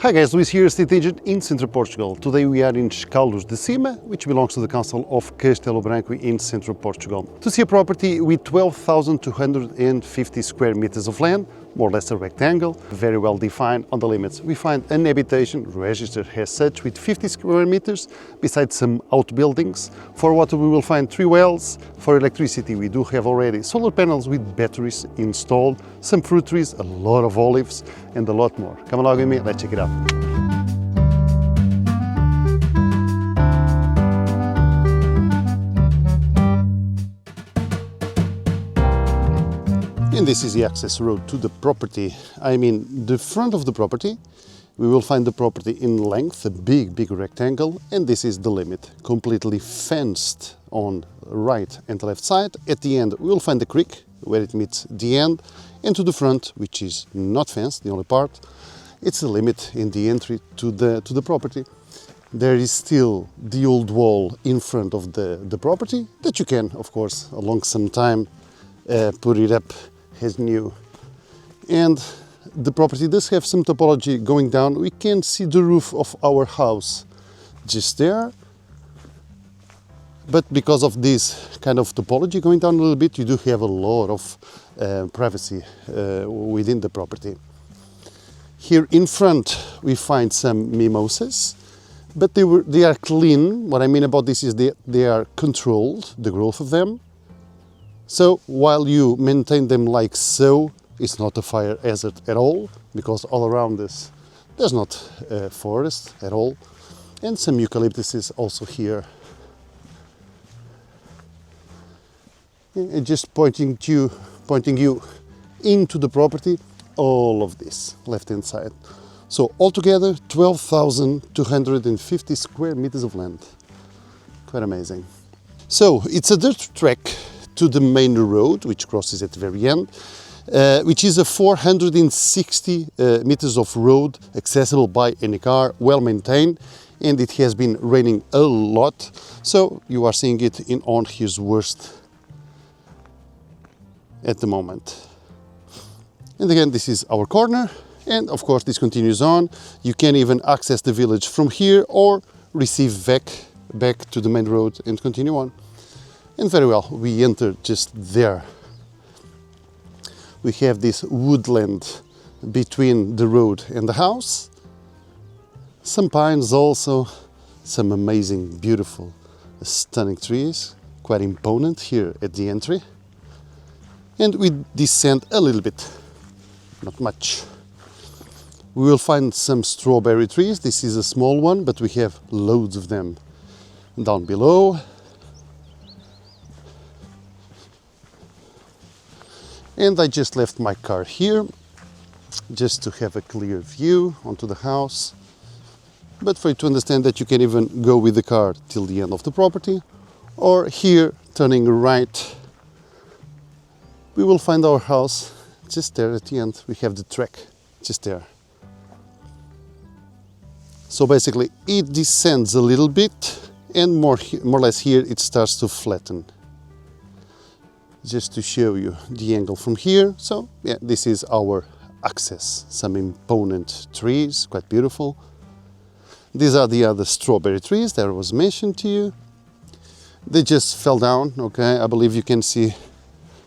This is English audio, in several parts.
Hi guys, Luis here, estate agent in Central Portugal. Today we are in Escalos de Cima, which belongs to the Castle of Castelo Branco in Central Portugal. To see a property with 12,250 square meters of land, more or less a rectangle, very well defined on the limits. We find an habitation registered as such with 50 square meters, besides some outbuildings. For water we will find 3 wells. For electricity we do have already solar panels with batteries installed, some fruit trees, a lot of olives and a lot more. Come along with me, let's check it out. And this is the access road to the property. I mean, the front of the property. We will find the property in length, a big rectangle, and this is the limit, completely fenced on right and left side. At the end, we will find the creek where it meets the end, and to the front, which is not fenced, the only part, it's the limit in the entry to the property. There is still the old wall in front of the property that you can, of course, along some time, put it up as new. And the property does have some topology going down. We can see the roof of our house just there. But because of this kind of topology going down a little bit, you do have a lot of privacy within the property. Here in front we find some mimosas, but they are clean. What I mean about this is they are controlled, the growth of them. So while you maintain them like so, it's not a fire hazard at all, because all around this there's not a forest at all. And some eucalyptuses also here. And just pointing you into the property, all of this left hand side. So altogether 12,250 square meters of land. Quite amazing. So it's a dirt track to the main road, which crosses at the very end, which is a 460 meters of road accessible by any car, well maintained, and it has been raining a lot, so you are seeing it on his worst at the moment. And again, this is our corner, and of course this continues on. You can even access the village from here or receive back to the main road and continue on. And very well, we enter just there. We have this woodland between the road and the house. Some pines also, some amazing, beautiful, stunning trees, quite imponent here at the entry. And we descend a little bit, not much. We will find some strawberry trees. This is a small one, but we have loads of them down below. And I just left my car here, just to have a clear view onto the house. But for you to understand that you can even go with the car till the end of the property, or here, turning right, we will find our house just there at the end. We have the track just there. So basically it descends a little bit, and more or less here it starts to flatten. Just to show you the angle from here. So yeah, this is our access. Some imponent trees, quite beautiful. These are the other strawberry trees that was mentioned to you. They just fell down, okay? I believe you can see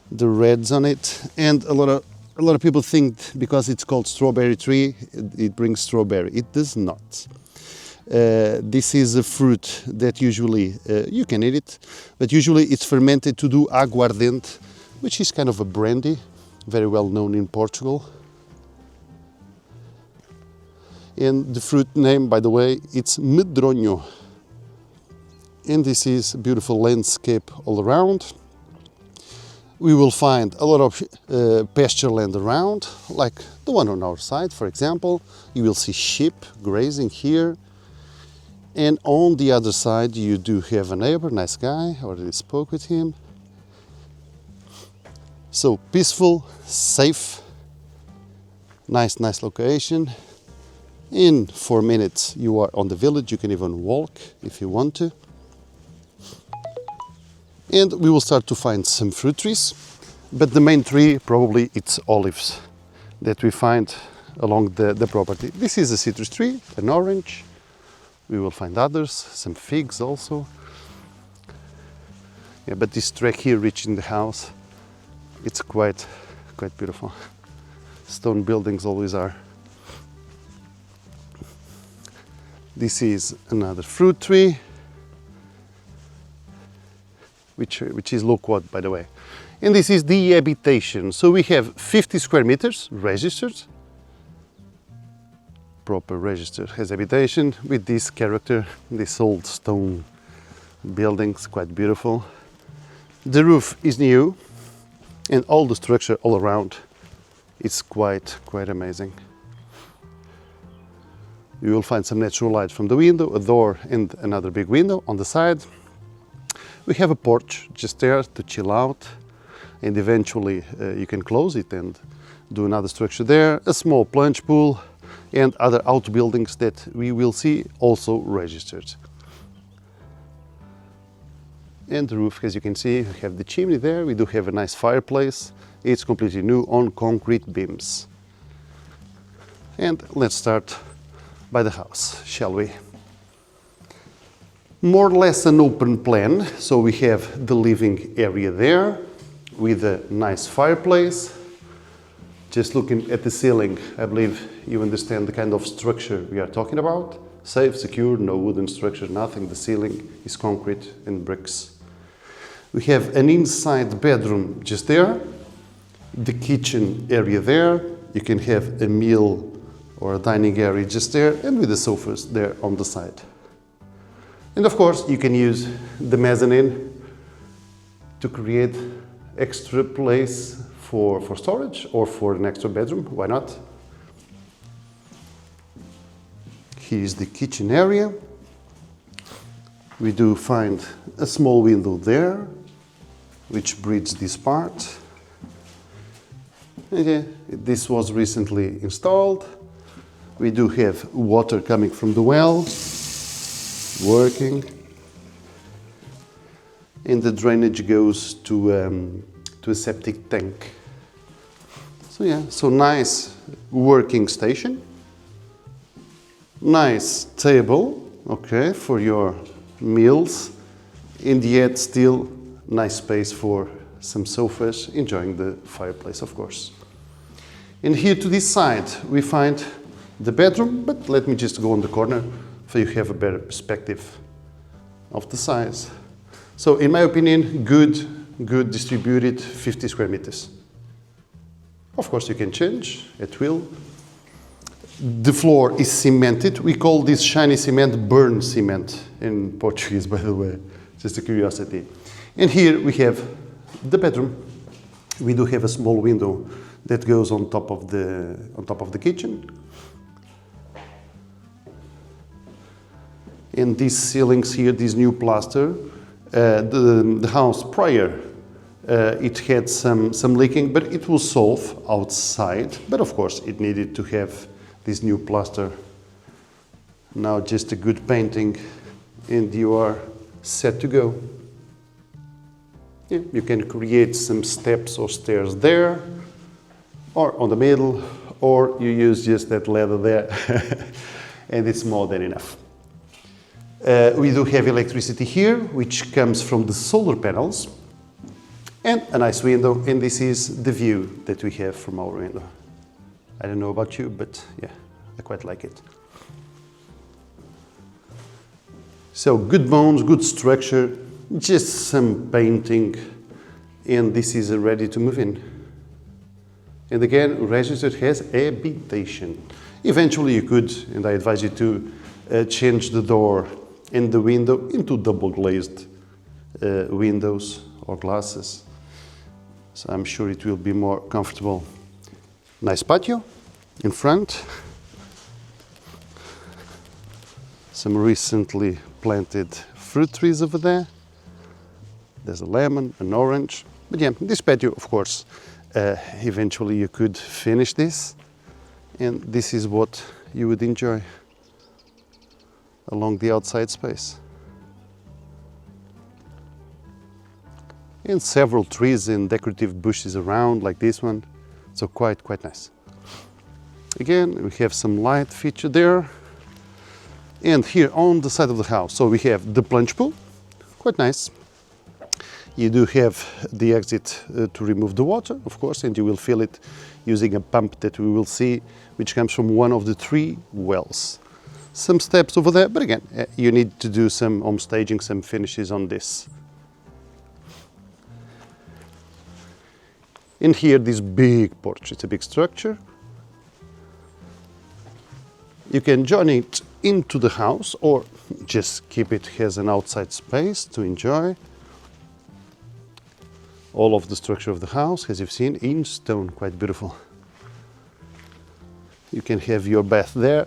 the reds on it. And a lot of people think because it's called strawberry tree, it brings strawberry. It does not. This is a fruit that usually you can eat it, but usually it's fermented to do aguardente, which is kind of a brandy, very well known in Portugal. And the fruit name, by the way, it's medronho. And this is a beautiful landscape all around. We will find a lot of pasture land around, like the one on our side, for example. You will see sheep grazing here. And on the other side, you do have a neighbor, nice guy, I already spoke with him. So peaceful, safe, nice location. In 4 minutes, you are on the village. You can even walk if you want to. And we will start to find some fruit trees, but the main tree, probably it's olives that we find along the property. This is a citrus tree, an orange. We will find others, some figs also. Yeah, but this track here reaching the house, it's quite beautiful. Stone buildings always are. This is another fruit tree, which is loquat, by the way. And this is the habitation. So we have 50 square meters registered. Proper registered has habitation with this character, this old stone buildings, quite beautiful. The roof is new and all the structure all around is quite amazing. You will find some natural light from the window, a door and another big window on the side. We have a porch just there to chill out, and eventually you can close it and do another structure there, a small plunge pool and other outbuildings that we will see also registered. And the roof, as you can see, we have the chimney there. We do have a nice fireplace. It's completely new on concrete beams. And let's start by the house, shall we? More or less an open plan. So we have the living area there with a nice fireplace. Just looking at the ceiling, I believe you understand the kind of structure we are talking about. Safe, secure, no wooden structure, nothing. The ceiling is concrete and bricks. We have an inside bedroom just there. The kitchen area there. You can have a meal or a dining area just there, and with the sofas there on the side. And of course, you can use the mezzanine to create extra place for storage or for an extra bedroom, why not? Here is the kitchen area. We do find a small window there, which bridges this part. Okay, this was recently installed. We do have water coming from the well, working. And the drainage goes to a septic tank. So yeah, so nice working station. Nice table, okay, for your meals. And yet still nice space for some sofas, enjoying the fireplace, of course. And here to this side, we find the bedroom, but let me just go on the corner so you have a better perspective of the size. So in my opinion, good distributed 50 square meters. Of course, you can change at will. The floor is cemented. We call this shiny cement burn cement in Portuguese, by the way, just a curiosity. And here we have the bedroom. We do have a small window that goes on top of the kitchen. And these ceilings here, this new plaster, the house prior, it had some leaking, but it will solve outside. But of course, it needed to have this new plaster. Now just a good painting, and you are set to go. Yeah, you can create some steps or stairs there, or on the middle, or you use just that ladder there, and it's more than enough. We do have electricity here, which comes from the solar panels, and a nice window, and this is the view that we have from our window. I don't know about you, but yeah, I quite like it. So good bones, good structure, just some painting, and this is ready to move in. And again, registered has habitation. Eventually you could, and I advise you to, change the door and the window into double glazed windows or glasses. So I'm sure it will be more comfortable. Nice patio in front. Some recently planted fruit trees over there. There's a lemon, an orange. But yeah, this patio, of course, eventually you could finish this. And this is what you would enjoy along the outside space. And several trees and decorative bushes around, like this one. So quite nice. Again, we have some light feature there. And here on the side of the house, so we have the plunge pool, quite nice. You do have the exit to remove the water, of course, and you will fill it using a pump that we will see, which comes from one of the 3 wells. Some steps over there, but again, you need to do some home staging, some finishes on this. And here, this big porch, it's a big structure. You can join it into the house or just keep it as an outside space to enjoy. All of the structure of the house, as you've seen, in stone, quite beautiful. You can have your bath there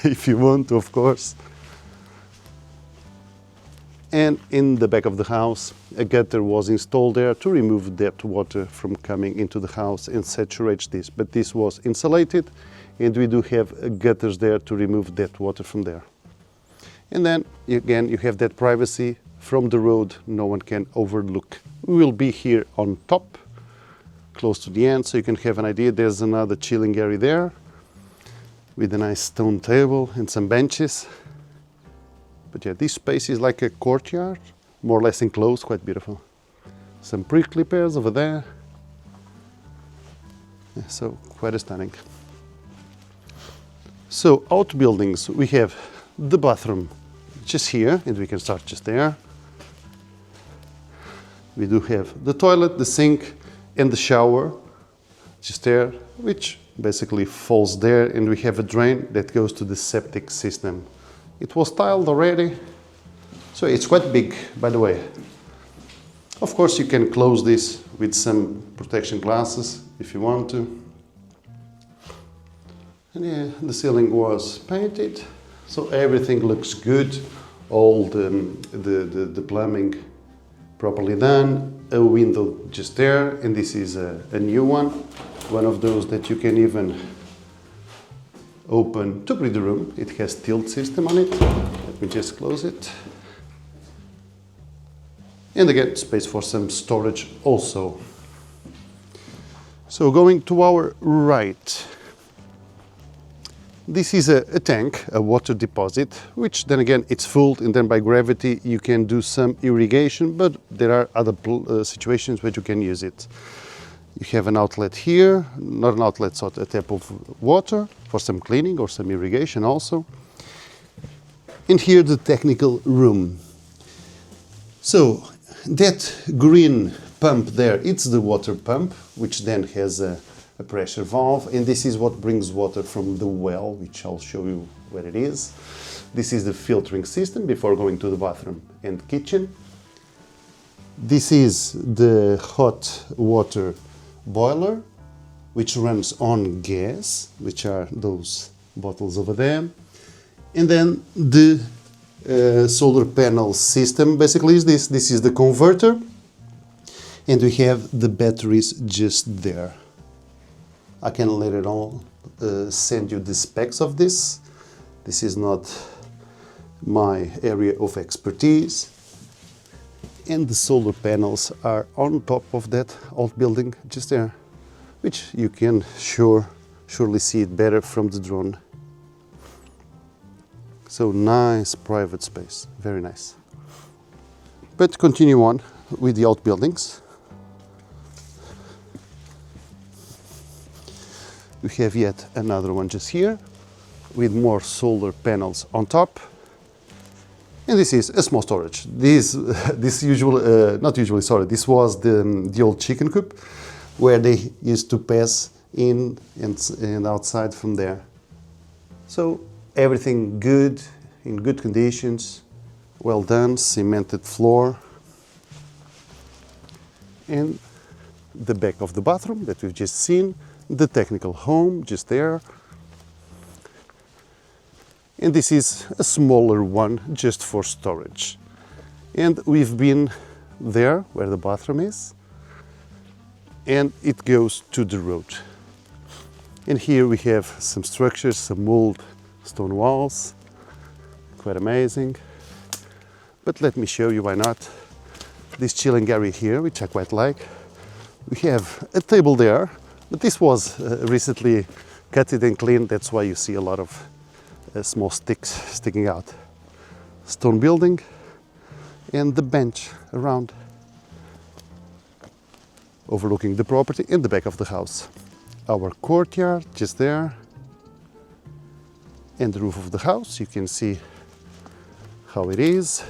if you want to, of course. And in the back of the house, a gutter was installed there to remove that water from coming into the house and saturate this. But this was insulated, and we do have gutters there to remove that water from there. And then, again, you have that privacy from the road, no one can overlook. We will be here on top, close to the end, so you can have an idea. There's another chilling area there, with a nice stone table and some benches. But yeah, this space is like a courtyard, more or less enclosed, quite beautiful. Some prickly pears over there. Yeah, so quite stunning. So outbuildings, we have the bathroom just here, and we can start just there. We do have the toilet, the sink, and the shower just there, which basically falls there, and we have a drain that goes to the septic system. It was tiled already, so it's quite big, by the way. Of course, you can close this with some protection glasses if you want to. And yeah, the ceiling was painted, so everything looks good. All the plumbing properly done. A window just there, and this is a new one of those that you can even open to breathe the room. It has tilt system on it. Let me just close it. And again, space for some storage also. So going to our right, this is a tank, a water deposit, which then again it's full, and then by gravity you can do some irrigation, but there are other situations where you can use it. You have an outlet here, not an outlet, so a tap of water for some cleaning or some irrigation also. And here the technical room. So that green pump there, it's the water pump, which then has a pressure valve, and this is what brings water from the well, which I'll show you where it is. This is the filtering system before going to the bathroom and kitchen. This is the hot water boiler, which runs on gas, which are those bottles over there. And then the solar panel system basically is this. This is the converter, and we have the batteries just there. I can later on send you the specs of this. This is not my area of expertise. And the solar panels are on top of that outbuilding just there, which you can surely see it better from the drone. So nice private space, very nice. But continue on with the outbuildings. We have yet another one just here with more solar panels on top. And this is a small storage. This was the old chicken coop where they used to pass in and outside from there. So everything good, in good conditions, well done, cemented floor. And the back of the bathroom that we've just seen, the technical home just there. And this is a smaller one just for storage. And we've been there where the bathroom is, and it goes to the road. And here we have some structures, some old stone walls, quite amazing. But let me show you, why not, this chilling area here, which I quite like. We have a table there, but this was recently cut it and clean. That's why you see a lot of small sticks sticking out. Stone building and the bench around, overlooking the property in the back of the house. Our courtyard just there, and the roof of the house. You can see how it is.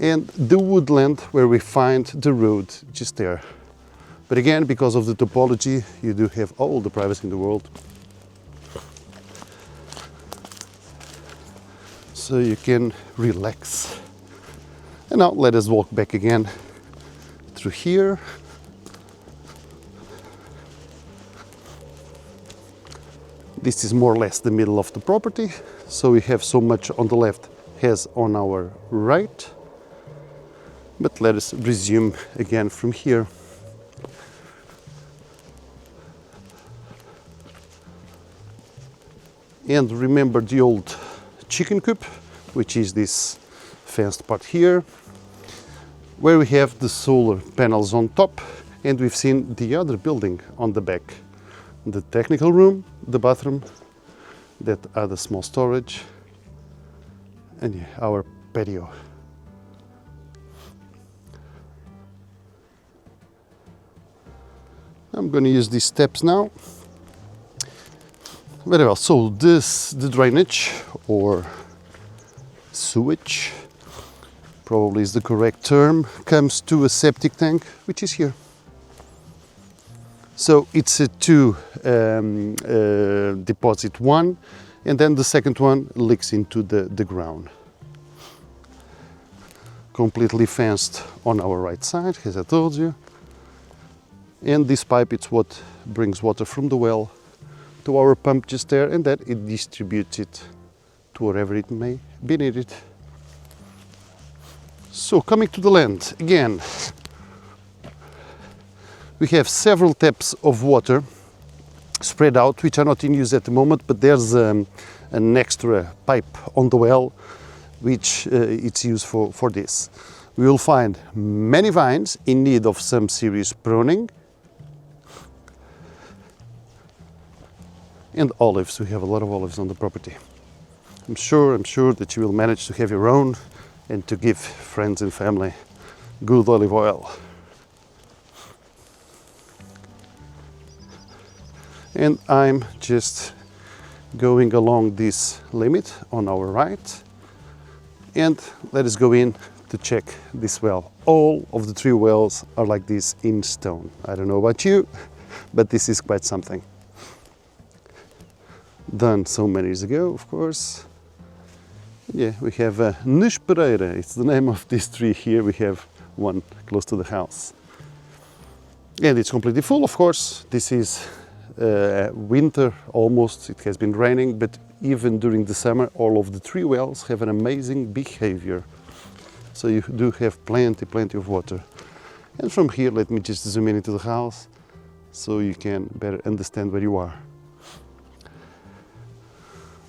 And the woodland where we find the road just there. But again, because of the topology, you do have all the privacy in the world. So you can relax. And now let us walk back again through here. This is more or less the middle of the property. So we have so much on the left as on our right. But let us resume again from here. And remember the old chicken coop, which is this fenced part here, where we have the solar panels on top, and we've seen the other building on the back. The technical room, the bathroom, that other small storage, and yeah, our patio. I'm going to use these steps now. Very well, so the drainage or sewage, probably is the correct term, comes to a septic tank, which is here. So it's a two deposit one, and then the second one leaks into the ground. Completely fenced on our right side, as I told you. And this pipe, it's what brings water from the well to our pump just there, and then it distributes it to wherever it may be needed. So coming to the land, again, we have several taps of water spread out, which are not in use at the moment, but there's an extra pipe on the well, which it's used for this. We will find many vines in need of some serious pruning. And olives, we have a lot of olives on the property. I'm sure that you will manage to have your own and to give friends and family good olive oil. And I'm just going along this limit on our right, and let us go in to check this well. All of the 3 wells are like this in stone. I don't know about you, but this is quite something. Done so many years ago, of course. Yeah, we have Nes Pereira, it's the name of this tree here. We have one close to the house. And it's completely full, of course. This is winter almost, it has been raining, but even during the summer, all of the 3 wells have an amazing behavior. So you do have plenty of water. And from here, let me just zoom in into the house so you can better understand where you are.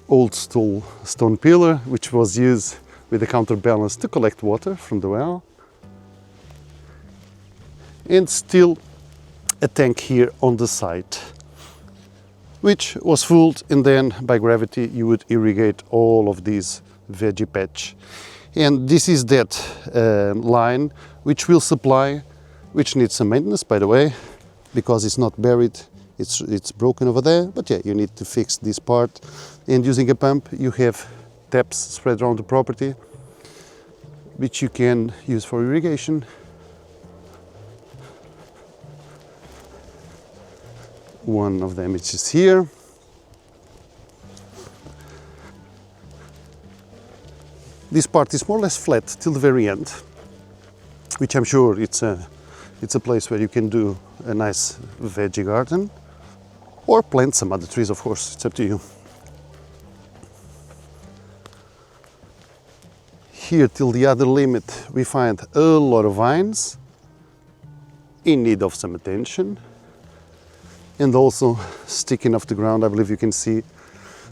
Old stone pillar, which was used with a counterbalance to collect water from the well. And still a tank here on the side, which was full, and then by gravity you would irrigate all of these veggie patch. And this is that line which will supply, which needs some maintenance, by the way, because it's not buried. It's broken over there, but yeah, you need to fix this part. And using a pump, you have taps spread around the property, which you can use for irrigation. One of them is just here. This part is more or less flat till the very end, which I'm sure it's a place where you can do a nice veggie garden. Or plant some other trees, of course, it's up to you. Here till the other limit we find a lot of vines in need of some attention. And also sticking off the ground, I believe you can see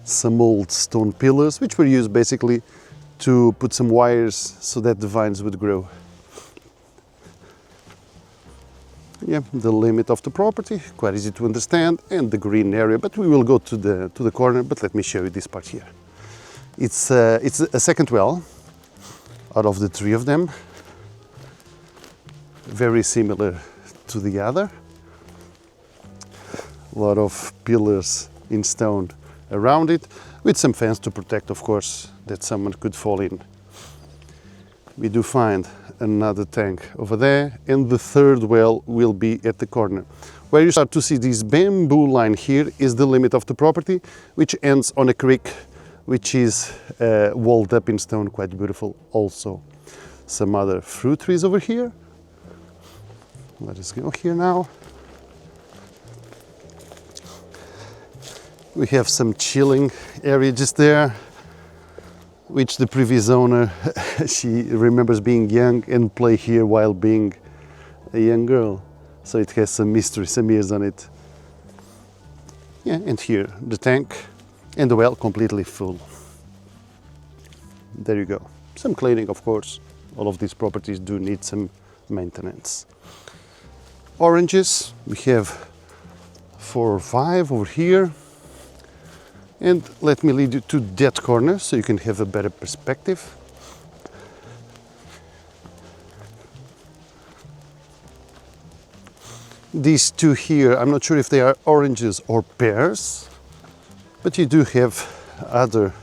some old stone pillars, which were used basically to put some wires so that the vines would grow. Yeah, the limit of the property, quite easy to understand, and the green area, but we will go to the corner, but let me show you this part here. It's a second well out of the three of them, very similar to the other. A lot of pillars in stone around it, with some fence to protect, of course, that someone could fall in. We do find another tank over there, and the third well will be at the corner. Where you start to see this bamboo line here is the limit of the property, which ends on a creek, which is walled up in stone, quite beautiful also. Some other fruit trees over here. Let us go here now. We have some chilling area just there, which the previous owner, she remembers being young and play here while being a young girl. So it has some mystery, some years on it. Yeah, and here the tank and the well completely full. There you go. Some cleaning, of course. All of these properties do need some maintenance. Oranges, we have 4 or 5 over here. And let me lead you to that corner so you can have a better perspective. These two here, I'm not sure if they are oranges or pears, but you do have other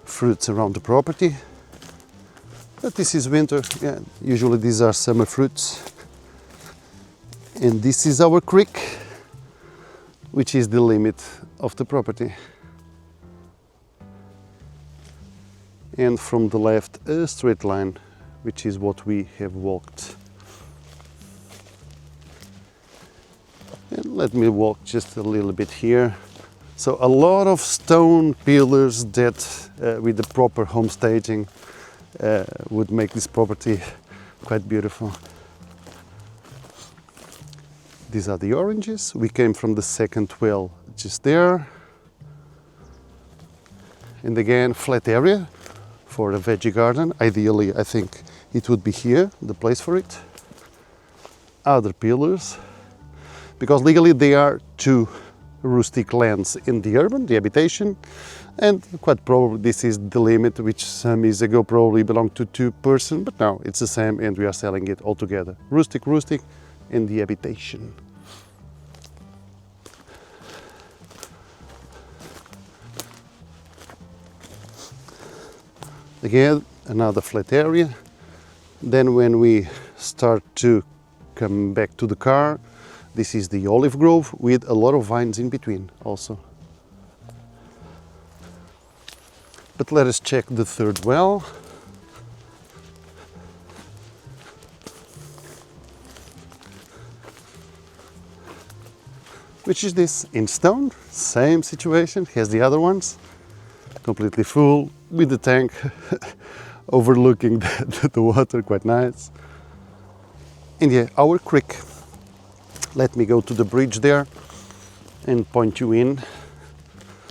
fruits around the property. But this is winter, yeah, usually these are summer fruits. And this is our creek, which is the limit of the property. And from the left, a straight line, which is what we have walked. And let me walk just a little bit here. So a lot of stone pillars that with the proper home staging would make this property quite beautiful. These are the oranges. We came from the second well just there. And again, flat area for a veggie garden. Ideally, I think it would be here, the place for it. Other pillars, because legally they are 2 rustic lands in the urban, the habitation, and quite probably this is the limit, which some years ago probably belonged to 2 persons, but now it's the same and we are selling it all together. Rustic, and the habitation. Again, another flat area. Then when we start to come back to the car, this is the olive grove with a lot of vines in between also. But let us check the third well. Which is this, in stone, same situation, has the other ones, completely full, with the tank overlooking the water, quite nice. And yeah, our creek. Let me go to the bridge there and point you in.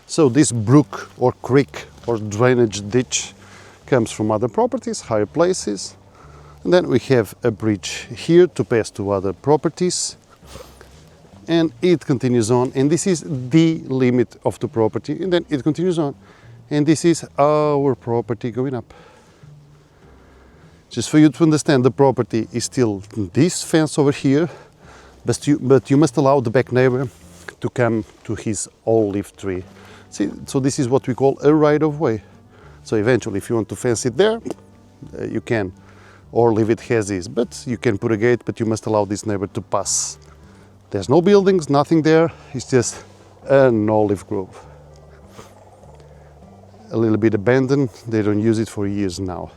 So this brook or creek or drainage ditch comes from other properties, higher places. And then we have a bridge here to pass to other properties. And it continues on, and this is the limit of the property, and then it continues on. And this is our property going up. Just for you to understand, the property is still this fence over here, but you must allow the back neighbor to come to his olive tree. See, so this is what we call a right-of-way. So eventually, if you want to fence it there, you can, or leave it as is. But you can put a gate, but you must allow this neighbor to pass. There's no buildings, nothing there. It's just an olive grove. A little bit abandoned. They don't use it for years now.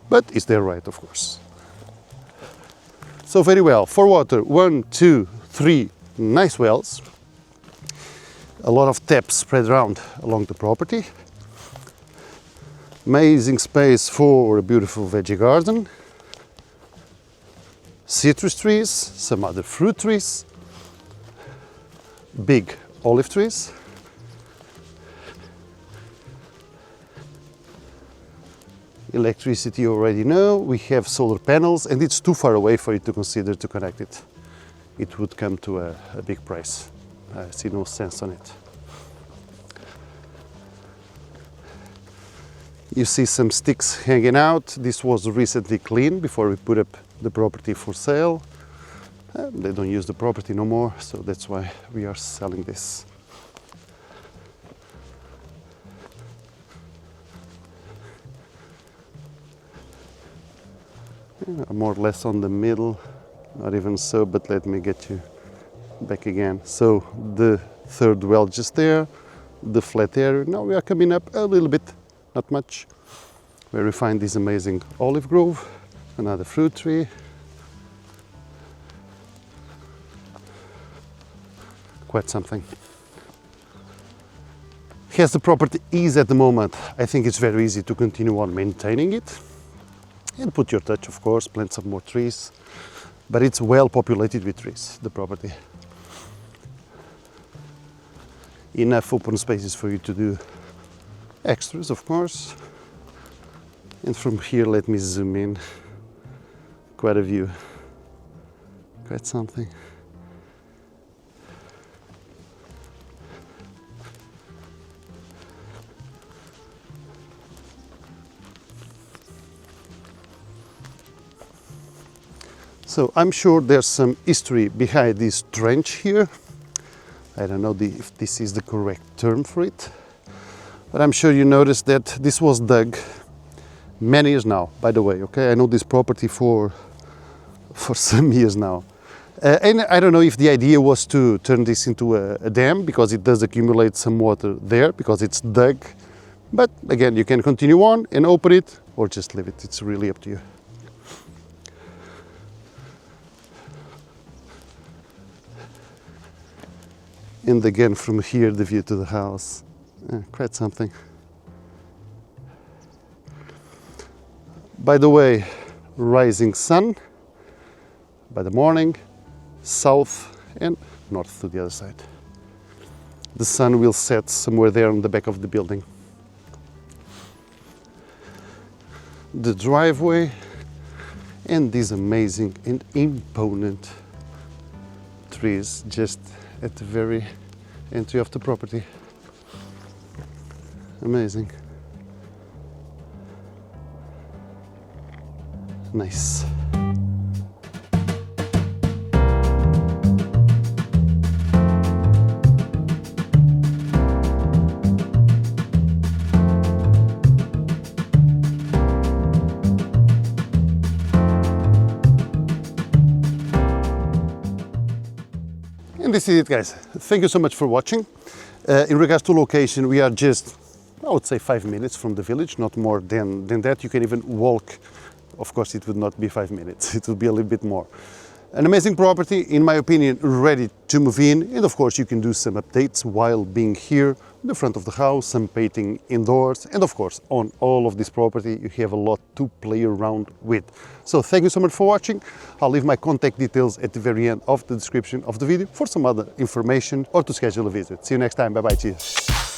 But it's their right, of course. So very well, for water, 1, 2, 3 nice wells. A lot of taps spread around along the property. Amazing space for a beautiful veggie garden. Citrus trees, some other fruit trees. Big olive trees. Electricity you already know, we have solar panels, and it's too far away for you to consider to connect it. it would come to a big price. I see no sense on it. You see some sticks hanging out. This was recently cleaned before we put up the property for sale. They don't use the property no more, so that's why we are selling this. More or less on the middle, not even so, but let me get you back again. So the third well just there, the flat area. Now we are coming up a little bit, not much, where we find this amazing olive grove, another fruit tree. Quite something. As the property is at the moment, I think it's very easy to continue on maintaining it and put your touch, of course, plant some more trees, but it's well populated with trees, the property. Enough open spaces for you to do extras, of course. And from here, let me zoom in. Quite a view, quite something. So I'm sure there's some history behind this trench here. I don't know if this is the correct term for it, but I'm sure you noticed that this was dug many years now, by the way, okay? I know this property for some years now. And I don't know if the idea was to turn this into a dam, because it does accumulate some water there, because it's dug. But again, you can continue on and open it, or just leave it. It's really up to you. And again, from here, the view to the house, quite something. By the way, rising sun by the morning, south and north to the other side. The sun will set somewhere there on the back of the building. The driveway and these amazing and imponent trees just at the very entry of the property. Amazing. Nice. And this is it, guys. Thank you so much for watching. In regards to location, we are just, I would say, 5 minutes from the village, not more than that. You can even walk. Of course, it would not be 5 minutes. It would be a little bit more. An amazing property, in my opinion, ready to move in. And of course, you can do some updates while being here in the front of the house, some painting indoors. And of course, on all of this property, you have a lot to play around with. So thank you so much for watching. I'll leave my contact details at the very end of the description of the video for some other information or to schedule a visit. See you next time. Bye-bye. Cheers.